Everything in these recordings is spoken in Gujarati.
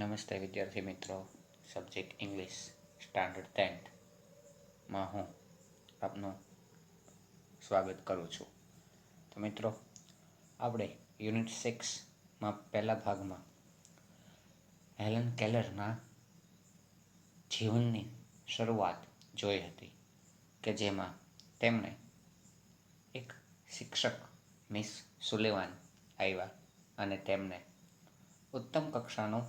નમસ્તે વિદ્યાર્થી મિત્રો. સબ્જેક્ટ ઇંગ્લિશ સ્ટાન્ડર્ડ 10માં હું આપનું સ્વાગત કરું છું. તો મિત્રો, આપણે યુનિટ 6માં પહેલા ભાગમાં હેલન કેલરના જીવનની શરૂઆત જોઈ હતી, કે જેમાં તેમણે એક શિક્ષક મિસ સુલેવાન આવ્યા અને તેમને ઉત્તમ કક્ષાનું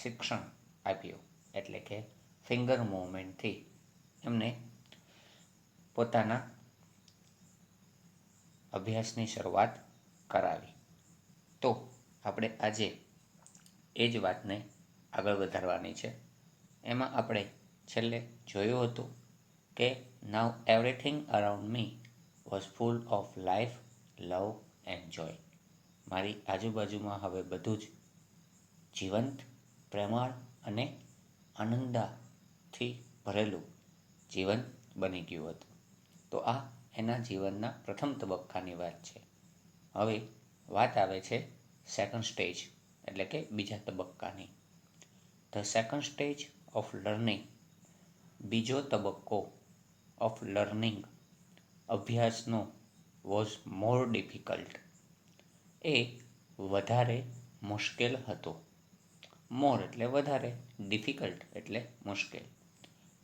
શિક્ષણ આપ્યું, એટલે કે ફિંગર મૂવમેન્ટથી એમને પોતાના અભ્યાસની શરૂઆત કરાવી. તો આપણે આજે એ જ વાતને આગળ વધારવાની છે. એમાં આપણે છેલ્લે જોયું હતું કે now everything around me was full of life, love and joy. મારી આજુબાજુમાં હવે બધું જ જીવંત, પ્રેમાળ અને આનંદથી ભરેલું જીવન બની ગયું હતું. તો આ એના જીવનના પ્રથમ તબક્કાની વાત છે. હવે વાત આવે છે સેકન્ડ સ્ટેજ, એટલે કે બીજા તબક્કાની. The second stage of learning, બીજો તબક્કો ઓફ લર્નિંગ, અભ્યાસનો, વોઝ મોર ડિફિકલ્ટ, એ વધારે મુશ્કેલ હતો. મોર એટલે વધારે, ડિફિકલ્ટ એટલે મુશ્કેલ.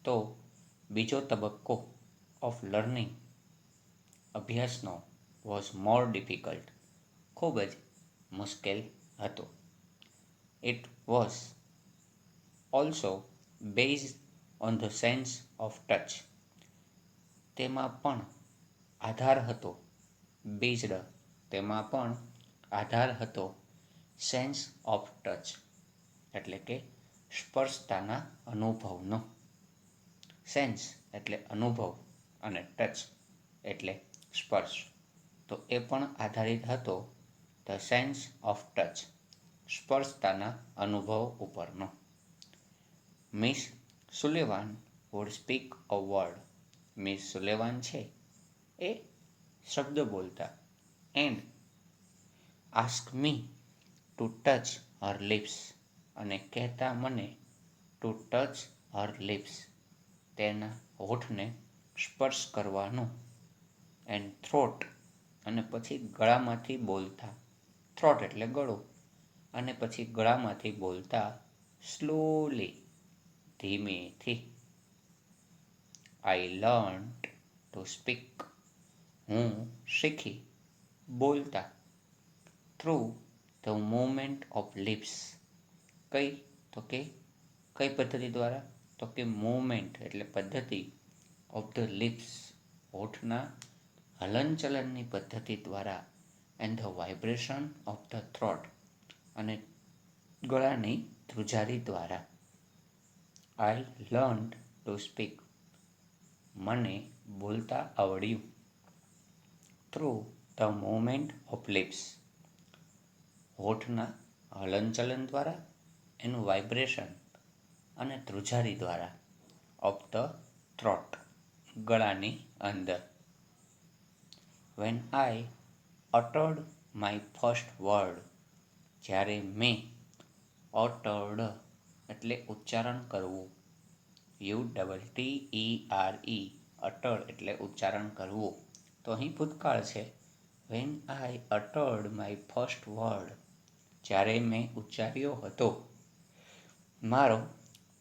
તો બીજો તબક્કો ઓફ લર્નિંગ, અભ્યાસનો, વોઝ મોર ડિફિકલ્ટ, ખૂબ જ મુશ્કેલ હતો. It was also based on the sense of touch, તેમાં પણ આધાર હતો. બેઝડ, તેમાં પણ આધાર હતો સેન્સ ઓફ ટચ, એટલે કે સ્પર્શતાના અનુભવનો. સેન્સ એટલે અનુભવ અને ટચ એટલે સ્પર્શ. તો એ પણ આધારિત હતો ધ સેન્સ ઓફ ટચ, સ્પર્શતાના અનુભવ ઉપરનો. Miss Sullivan wood speak a word, miss Sullivan છે એ શબ્દ બોલતા. And ask me to touch Har lips, અને કહેતા મને ટુ ટચ હર લિપ્સ, તેના હોઠને સ્પર્શ કરવાનું. એન્ડ થ્રોટ, અને પછી ગળામાંથી બોલતા. થ્રોટ એટલે ગળું, અને પછી ગળામાંથી બોલતા સ્લોલી, ધીમેથી. આઈ લર્ન્ટ ટુ સ્પીક, હું શીખી બોલતા. Through the movement of lips, કઈ પદ્ધતિ દ્વારા? તો કે મૂવમેન્ટ એટલે પદ્ધતિ, ઓફ ધ લિપ્સ, હોઠના હલનચલનની પદ્ધતિ દ્વારા. And the vibration of the throat, અને ગળાની ધ્રુજારી દ્વારા. આઈ લર્ન્ટ ટુ સ્પીક, મને બોલતા આવડ્યું. Through the movement of lips, હોઠના હલનચલન દ્વારા, એનું વાઇબ્રેશન અને ધ્રુજારી દ્વારા. ઓફ ધ થ્રોટ, ગળાની અંદર. When I uttered my first word, જ્યારે મેં અટર્ડ એટલે ઉચ્ચારણ કરવું, UTTERE, અટર્ડ એટલે ઉચ્ચારણ કરવું. તો અહીં ભૂતકાળ છે. When I uttered my first word, જ્યારે મેં ઉચ્ચાર્યો હતો મારો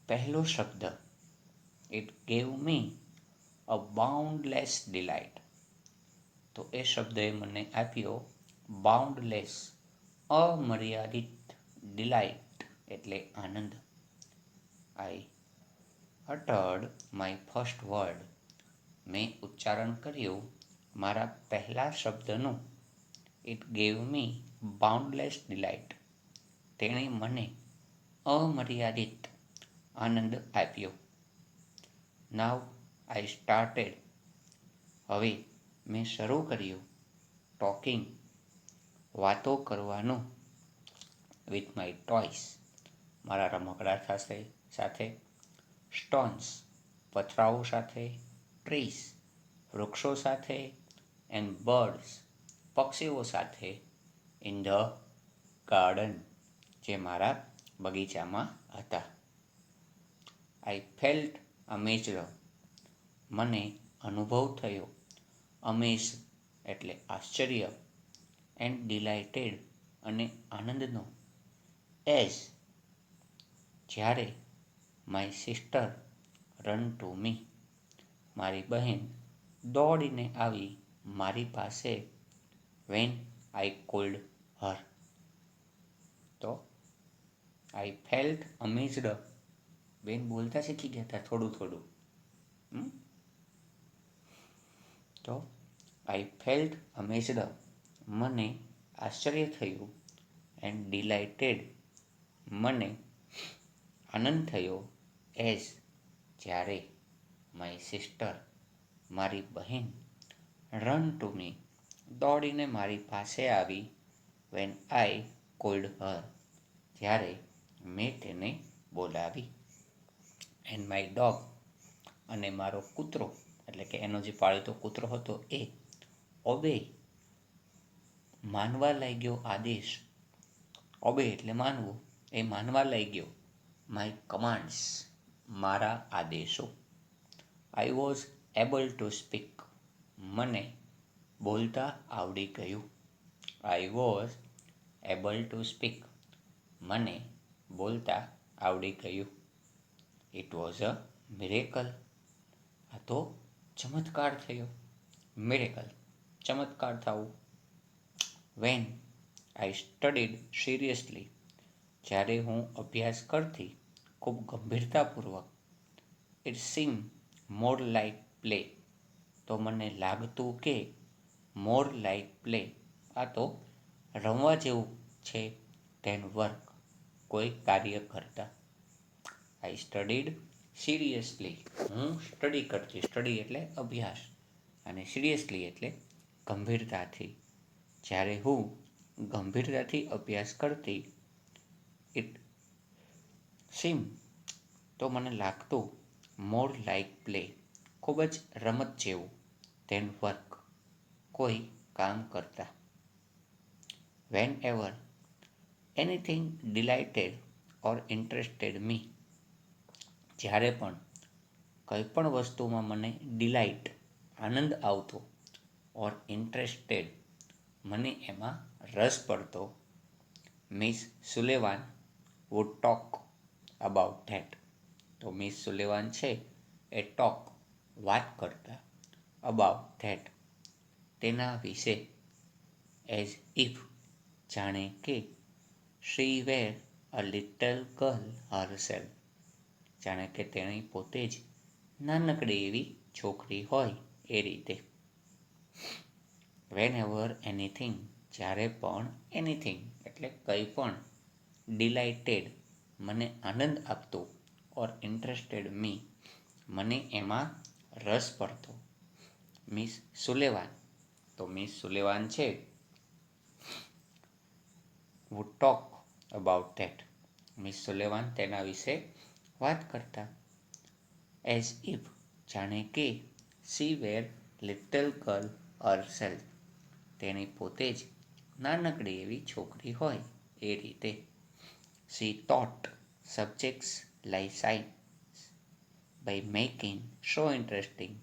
પહેલો શબ્દ. It gave me a boundless delight, તો એ શબ્દએ મને આપ્યો બાઉન્ડલેસ, અમર્યાદિત, ડિલાઇટ એટલે આનંદ. I uttered my first word, મેં ઉચ્ચારણ કર્યું મારા પહેલા શબ્દનું. It gave me boundless delight, તેણે મને અમર્યાદિત આનંદ આપ્યો. નાવ આઈ સ્ટાર્ટેડ, હવે મેં શરૂ કર્યું. ટોકિંગ, વાતો કરવાનું. વિથ માય ટોયસ, મારા રમકડા સાથે. સ્ટોન્સ, પથરાઓ સાથે. ટ્રીસ, વૃક્ષો સાથે. એન્ડ બર્ડ્સ, પક્ષીઓ સાથે. ઇન ધ ગાર્ડન, જે મારા બગીચામાં હતા. આઈ ફેલ્ટ અમેઝડ, મને અનુભવ થયો. અમેઝ એટલે આશ્ચર્ય, એન્ડ ડિલાઇટેડ અને આનંદનો. એઝ જ્યારે, my sister run to me, મારી બહેન દોડીને આવી મારી પાસે. વેન આઈ કોલ્ડ હર, તો આઈ ફેલ્ટ અમેઝડ, બેન બોલતા શીખી ગયા હતા થોડું થોડું. તો આઈ ફેલ્ટ અમેઝડ, મને આશ્ચર્ય થયું. એન્ડ ડિલાઇટેડ, મને આનંદ થયો. એઝ જ્યારે, માય સિસ્ટર મારી બહેન રન ટુ મી દોડીને મારી પાસે આવી. વેન આઈ કોલ્ડ હર, જ્યારે મેં તેને બોલાવી. એન્ડ માય ડોગ, અને મારો કૂતરો એટલે કે એનો જે પાળતો કૂતરો હતો એ ઓબે, માનવા લાગ્યો આદેશ. ઓબે એટલે માનવું, એ માનવા લાગ્યો માય કમાન્ડ્સ, મારા આદેશો. I was able to speak, મને બોલતા આવડી ગયું. I was able to speak, મને બોલતા આવડી ગયું. ઇટ વોઝ અ મિરેકલ, આ તો ચમત્કાર થયો. મિરેકલ, ચમત્કાર થવું. વેન આઈ સ્ટડીડ સિરિયસલી, જ્યારે હું અભ્યાસ કરતી ખૂબ ગંભીરતાપૂર્વક. It seem more like play, તો મને લાગતું કે મોર લાઈક પ્લે, આ તો રમવા જેવું છે. ધેન વર્ક, કોઈ કાર્ય કરતા. આઈ સ્ટડીડ સિરિયસલી, હું સ્ટડી કરતી. સ્ટડી એટલે અભ્યાસ, અને સિરિયસલી એટલે ગંભીરતાથી. જ્યારે હું ગંભીરતાથી અભ્યાસ કરતી. ઇટ સીમ, તો મને લાગતું. મોર લાઈક પ્લે, ખૂબ જ રમત જેવું. ધેન વર્ક, કોઈ કામ કરતા. વેન એવર એનીથિંગ ડિલાઇટેડ ઓર ઇન્ટરેસ્ટેડ મી, જ્યારે પણ કંઈ પણ વસ્તુમાં મને ડિલાઇટ આનંદ આવતો, ઓર ઇન્ટરેસ્ટેડ મને એમાં રસ પડતો. Miss Sullivan would talk about that, તો મિસ સુલેવાન છે એ ટોક વાત કરતા. અબાઉટ ધેટ તેના વિશે. એઝ ઇફ જાણે કે. શી વેર અ લિટલ ગર્લ હરસેલ્ફ, જાણે કે તેણી પોતે જ નાનકડી એવી છોકરી હોય એ રીતે. વેન એવર એનીથિંગ, જ્યારે પણ. એનીથિંગ એટલે કંઈ પણ. ડિલાઇટેડ મને આનંદ આપતો. ઓર ઇન્ટરેસ્ટેડ મી, મને એમાં રસ પડતો. મિસ સુલેવાન, તો મિસ સુલેવાન છે would talk about that, Miss Sullivan તેના વિશે વાત કરતા. એઝ ઇફ જાણે કે. She were little girl herself, તેણી પોતે જ નાનકડી એવી છોકરી હોય એ રીતે. She taught subjects like science by making so interesting,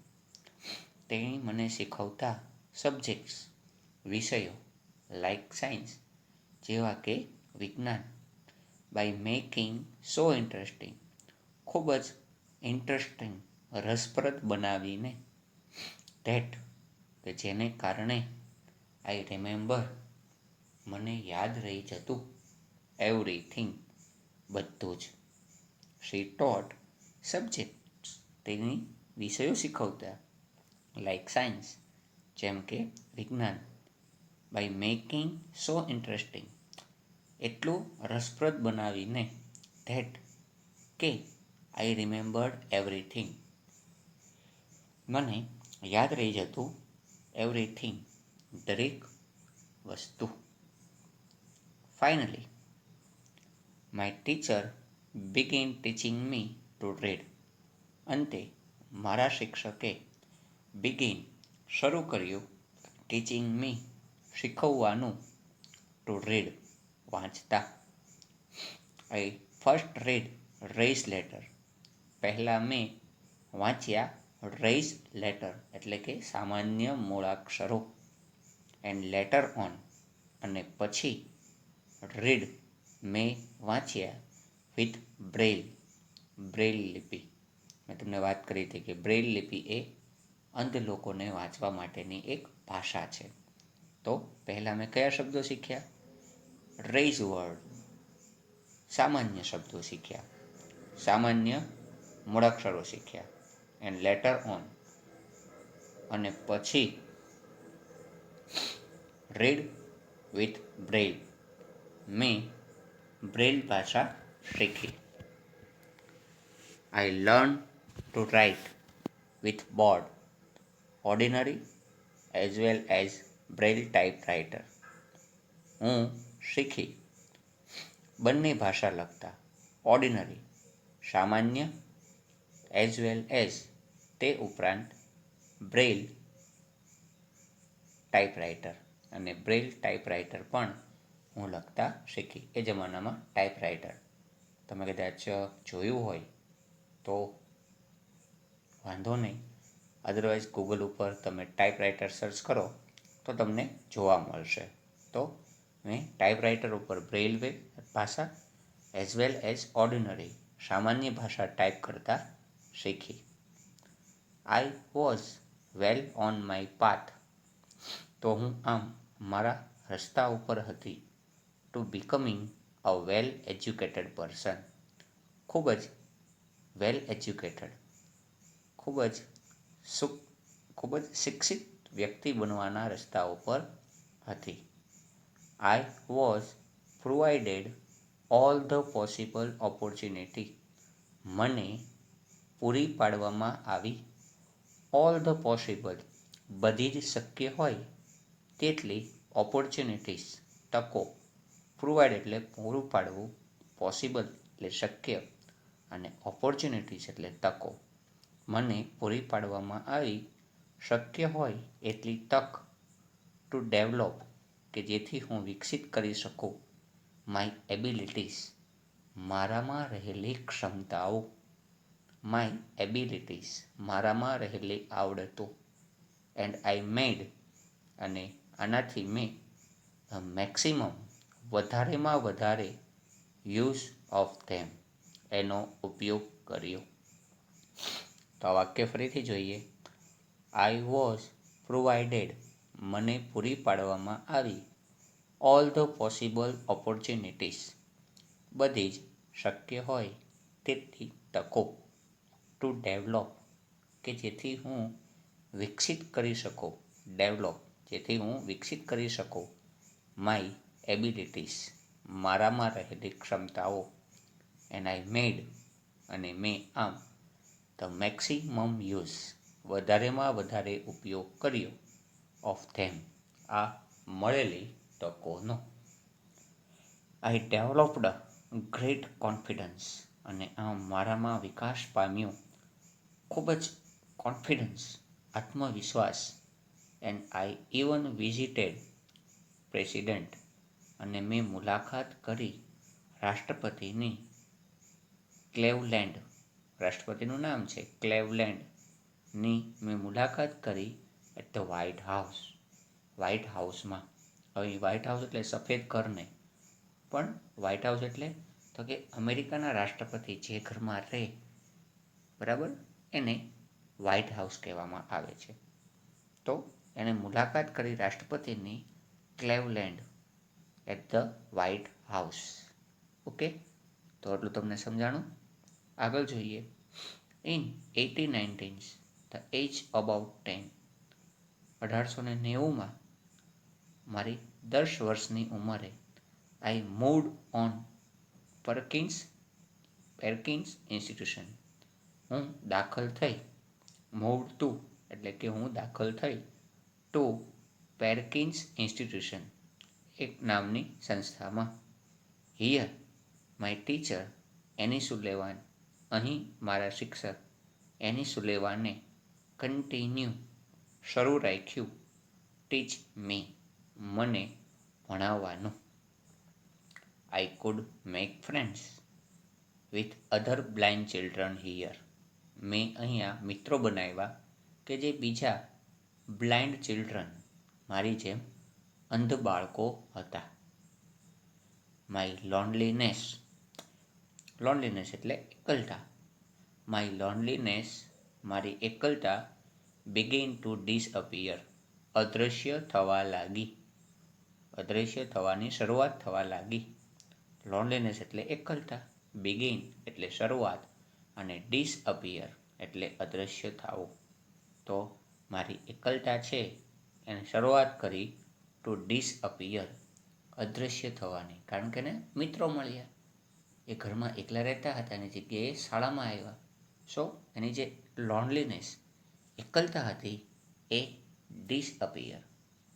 તેણી મને શીખવતા સબ્જેક્ટ્સ વિષયો લાઈક સાયન્સ જેવા કે વિજ્ઞાન. બાય મેકિંગ સો ઇન્ટરેસ્ટિંગ, ખૂબ જ ઇન્ટરેસ્ટિંગ રસપ્રદ બનાવીને. ધેટ કે જેને કારણે. આઈ રિમેમ્બર મને યાદ રહી જતું. એવરીથિંગ બધું જ. શી ટોટ સબ્જેક્ટ તેની વિષયો શીખવતા. લાઈક સાયન્સ જેમ કે વિજ્ઞાન. બાય મેકિંગ સો ઇન્ટરેસ્ટિંગ એટલું રસપ્રદ બનાવીને. ધેટ કે આઈ રિમેમ્બર્ડ એવરીથિંગ મને યાદ રહી જતું. એવરીથિંગ દરેક વસ્તુ. Finally my teacher begin teaching me to read, અંતે મારા શિક્ષકે બિગિન શરૂ કર્યું. ટીચિંગ મી શીખવવાનું. ટુ રીડ વાંચતા. આઈ ફર્સ્ટ રીડ રેઇસ લેટર. પહેલાં મેં વાંચ્યા રેઇસ લેટર એટલે કે સામાન્ય મૂળાક્ષરો. એન્ડ લેટર ઓન અને પછી રીડ મેં વાંચ્યા વિથ બ્રેઇલ. બ્રેઇલ લિપિ. મેં તમને વાત કરી હતી કે બ્રેઇલ લિપિ એ અંધ લોકોને વાંચવા માટેની એક ભાષા છે. તો પહેલાં મેં કયા શબ્દો શીખ્યા? રેઇઝ વર્ડ, સામાન્ય શબ્દો શીખ્યા, સામાન્ય મૂળાક્ષરો શીખ્યા. એન્ડ લેટર ઓન અને પછી રીડ વિથ બ્રેઇલ. મેં બ્રેઇલ ભાષા શીખી. I learned to write with board, ordinary as well as braille typewriter. હું શીખી બંને ભાષા લખતા, ઓર્ડિનરી સામાન્ય, એઝ વેલ એઝ તે ઉપરાંત બ્રેઇલ ટાઈપરાઇટર. અને બ્રેઇલ ટાઈપરાઇટર પણ હું લખતા શીખી. એ જમાનામાં ટાઈપરાઇટર તમે કદાચ જોયું હોય તો વાંધો નહીં, અદરવાઇઝ ગૂગલ ઉપર તમે ટાઈપરાઇટર સર્ચ કરો તો તમને જોવા મળશે. તો મેં ટાઈપરાઇટર ઉપર બ્રેઇલ ભાષા એઝ વેલ એઝ ઓર્ડિનરી સામાન્ય ભાષા ટાઈપ કરતા શીખી. I was well on my path. તો હું આમ મારા રસ્તા ઉપર હતી. ટુ બીકમિંગ અ વેલ એજ્યુકેટેડ પર્સન. ખૂબ જ વેલ એજ્યુકેટેડ, ખૂબ જ શિક્ષિત વ્યક્તિ બનવાના રસ્તા ઉપર હતી. I was provided all the possible opportunity. મને પૂરી પાડવામાં આવી ઓલ ધ પોસિબલ બધી જ શક્ય હોય તેટલી ઓપોર્ચ્યુનિટીઝ તકો. પ્રોવાઇડ એટલે પૂરું પાડવું, પોસિબલ એટલે શક્ય અને ઓપોર્ચ્યુનિટીઝ એટલે તકો. મને પૂરી પાડવામાં આવી શક્ય હોય એટલી તક ટુ ડેવલપ કે જેથી હું વિકસિત કરી શકું માય એબિલિટીઝ મારામાં રહેલી ક્ષમતાઓ. માય એબિલિટીઝ મારામાં રહેલી આવડતો. એન્ડ આઈ મેડ અને આનાથી મેં મેક્સિમમ વધારેમાં વધારે યુઝ ઓફ ધેમ એનો ઉપયોગ કર્યો. તો આ વાક્ય ફરીથી જોઈએ. આઈ વોઝ પ્રોવાઇડેડ મને પૂરી પાડવામાં આવી ઓલ ધ પોસિબલ ઓપોર્ચ્યુનિટીઝ બધી જ શક્ય હોય તેટલી તકો. ટુ ડેવલપ કે જેથી હું વિકસિત કરી શકું. ડેવલપ જેથી હું વિકસિત કરી શકું માય એબિલિટીઝ મારામાં રહેલી ક્ષમતાઓ. એન્ડ આઈ મેડ અને મેં આમ ધ મેક્સિમમ યુઝ વધારેમાં વધારે ઉપયોગ કર્યો ઓફ ધેમ આ મળેલી તકોનો. આઈ ડેવલપ્ડ ગ્રેટ કોન્ફિડન્સ અને આમ મારામાં વિકાસ પામ્યો ખૂબ જ કોન્ફિડન્સ, આત્મવિશ્વાસ. And I even visited president અને મેં મુલાકાત કરી રાષ્ટ્રપતિની. ક્લેવલેન્ડ રાષ્ટ્રપતિનું નામ છે, ક્લેવલેન્ડની મેં મુલાકાત કરી at the White House. White હાઉસમાં. હવે વ્હાઇટ હાઉસ એટલે સફેદ ઘર નહીં, પણ વ્હાઇટ હાઉસ એટલે તો કે અમેરિકાના રાષ્ટ્રપતિ જે ઘરમાં રહે, બરાબર, એને વ્હાઇટ હાઉસ કહેવામાં આવે છે. તો એણે મુલાકાત કરી રાષ્ટ્રપતિની Cleveland at the White House. Okay, તો એટલું તમને સમજાણું. આગળ જોઈએ. In 1819 the age about 10. 1890માં મારી 10 વર્ષની ઉંમરે I moved on Perkins Institution. હું દાખલ થઈ. મૂવડ ટુ એટલે કે હું દાખલ થઈ ટુ પેરકિન્સ ઇન્સ્ટિટ્યુશન એક નામની સંસ્થામાં. Here my teacher Annie સુલેવાન. અહીં મારા શિક્ષક એની સુલેવાને કન્ટિન્યુ શરૂ રાખ્યું ટીચ મી મને ભણાવવાનું. I could make friends with other blind children here. મેં અહીંયા મિત્રો બનાવ્યા કે જે બીજા બ્લાઇન્ડ ચિલ્ડ્રન મારી જેમ અંધ બાળકો હતા. માય લોનલીનેસ, લોનલીનેસ એટલે એકલતા. માય લોનલીનેસ, મારી એકલતા બિગિન ટુ ડિસઅપિયર, અદૃશ્ય થવા લાગી, અદૃશ્ય થવાની શરૂઆત થવા લાગી. લોનલીનેસ એટલે એકલતા, બિગિન એટલે શરૂઆત, અને ડિસઅપિયર એટલે અદૃશ્ય થવું. તો મારી એકલતા છે એને શરૂઆત કરી ટુ ડિસઅપિયર, અદૃશ્ય થવાની, કારણ કે એને મિત્રો મળ્યા. એ ઘરમાં એકલા રહેતા હતા, એની જગ્યાએ શાળામાં આવ્યા. સો એની જે લોનલીનેસ, એકલતા હતી, એ ડિસઅપિયર,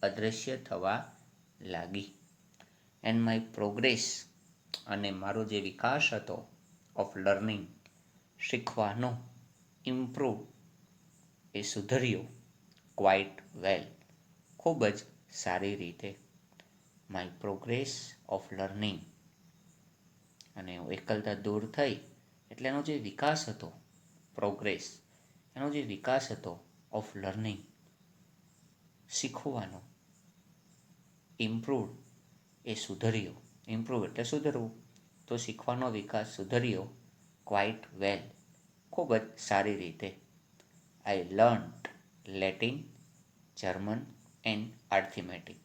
અદૃશ્ય થવા લાગી. એન્ડ માય પ્રોગ્રેસ, અને મારો જે વિકાસ હતો, ઓફ લર્નિંગ, શીખવાનો, ઇમ્પ્રૂવ, એ સુધર્યો, ક્વાઇટ વેલ, ખૂબ જ સારી રીતે. માય પ્રોગ્રેસ ઓફ લર્નિંગ, અને એકલતા દૂર થઈ એટલે એનો જે વિકાસ હતો, પ્રોગ્રેસ, એનો જે વિકાસ હતો ઓફ લર્નિંગ, શીખવાનો, ઇમ્પ્રૂવ, એ સુધર્યો. ઇમ્પ્રૂવ એટલે સુધરવું, તો શીખવાનો વિકાસ સુધર્યો, ક્વાઇટ વેલ, ખૂબ જ સારી રીતે. આઈ લર્ન્ટ લેટિન, જર્મન એન્ડ આર્થમેટિક.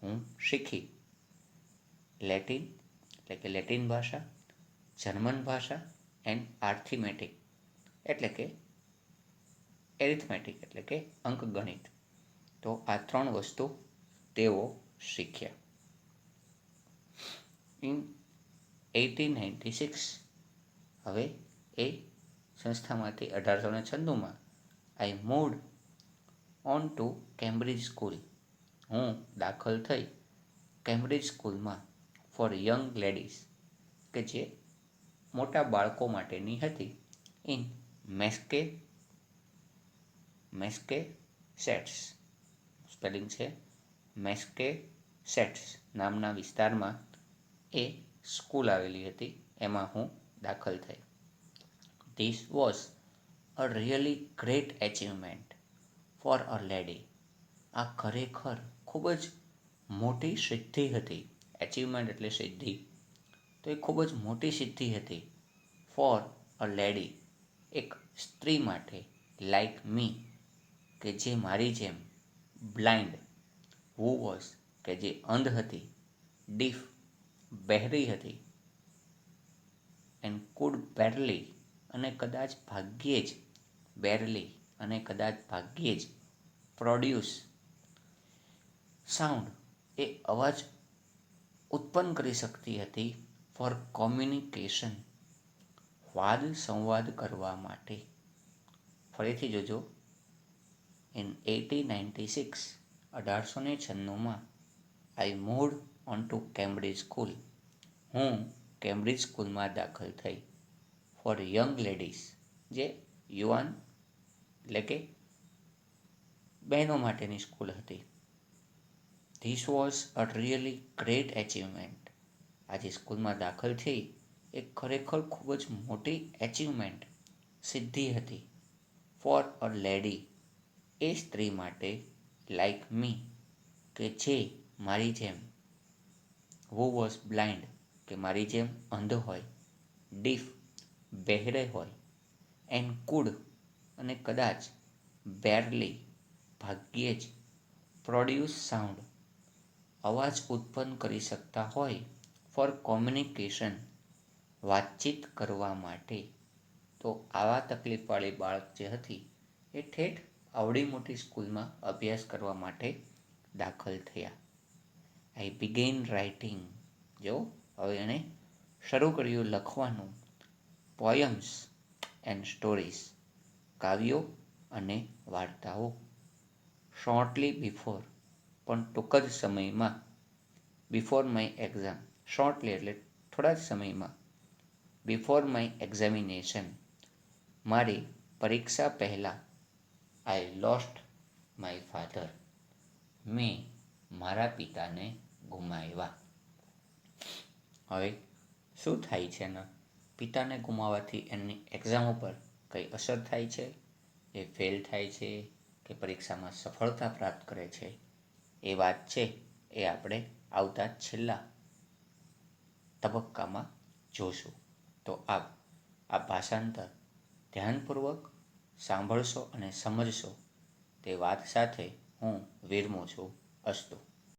હું શીખી લેટિન એટલે કે લેટિન ભાષા, જર્મન ભાષા, એન્ડ આર્થમેટિક એટલે કે એરિથમેટિક એટલે કે અંકગણિત. તો આ 3 વસ્તુ તેઓ શીખ્યા. ઇન 1896, હવે એ સંસ્થામાંથી 1896માં I moved on to Cambridge school. હું દાખલ થઈ કેમ્બ્રિજ સ્કૂલમાં ફોર યંગ લેડીઝ, કે જે મોટા બાળકો માટેની હતી. ઇન મેસ્કેસેટ્સ, સ્પેલિંગ છે મેસ્કેસેટ્સ નામના વિસ્તારમાં એ સ્કૂલ આવેલી હતી. એમાં હું દાખલ થઈ. This was a really great achievement for a lady. આ ખરેખર ખૂબ જ મોટી સિદ્ધિ હતી. એચિવમેન્ટ એટલે સિદ્ધિ, તો એ ખૂબ જ મોટી સિદ્ધિ હતી. ફોર અ લેડી, એક સ્ત્રી માટે, લાઈક મી, કે જે મારી જેમ, બ્લાઇન્ડ, હુ વોઝ, કે જે અંધ હતી, ડીફ, બહેરી હતી, એન્ડ કુડ બેરલી, અને કદાચ ભાગ્યે જ, બેરલી, અને કદાચ ભાગ્યે જ, પ્રોડ્યુસ, સાઉન્ડ, એ અવાજ ઉત્પન્ન કરી શકતી હતી, ફોર કોમ્યુનિકેશન, વાદ સંવાદ કરવા માટે. ફરીથી જોજો. ઇન 1896, 1896માં, I moved on to Cambridge school. હું કેમ્બ્રિજ સ્કૂલમાં દાખલ થઈ. ફોર યંગ લેડીઝ, જે યુવાન એટલે કે બહેનો માટેની સ્કૂલ હતી. This was a really great achievement. આજે સ્કૂલમાં દાખલ થઈ એ ખરેખર ખૂબ જ મોટી એચિવમેન્ટ, સિદ્ધિ હતી. ફોર અ લેડી, એ સ્ત્રી માટે, લાઈક મી, કે જે મારી જેમ, હુ વોઝ બ્લાઇન્ડ, કે મારી જેમ અંધ હોય, ડીફ, બહેરે હોય, એન્ડ કુડ, અને કદાચ, બેરલી, ભાગ્યે જ, પ્રોડ્યુસ સાઉન્ડ, અવાજ ઉત્પન્ન કરી શકતા હોય, ફોર કોમ્યુનિકેશન, વાતચીત કરવા માટે. તો આવા તકલીફવાળી બાળક જે હતી એ ઠેઠ આવડી મોટી સ્કૂલમાં અભ્યાસ કરવા માટે દાખલ થયા. આઈ બિગેન રાઇટિંગ, જો હવે એણે શરૂ કર્યું લખવાનું, પોયમ્સ એન્ડ સ્ટોરીઝ, કાવ્યો અને વાર્તાઓ. શોર્ટલી બિફોર, પણ ટૂંક જ સમયમાં, બિફોર માય એક્ઝામ, શોર્ટલી એટલે થોડા જ સમયમાં, બિફોર માય એક્ઝામિનેશન, મારી પરીક્ષા પહેલાં, આઈ લોસ્ટ માય ફાધર, મેં મારા પિતાને ગુમાવ્યા. હવે શું થાય છે ને, પિતાને ગુમાવવાથી એમની એક્ઝામ ઉપર કઈ અસર થાય છે, એ ફેલ થાય છે કે પરીક્ષામાં સફળતા પ્રાપ્ત કરે છે, એ વાત છે એ આપણે આવતા છેલ્લા તબક્કામાં જોશું. તો આપ આ ભાષાંતર ધ્યાનપૂર્વક સાંભળશો અને સમજશો તે વાત સાથે હું વિરમું છું. અસ્તુ.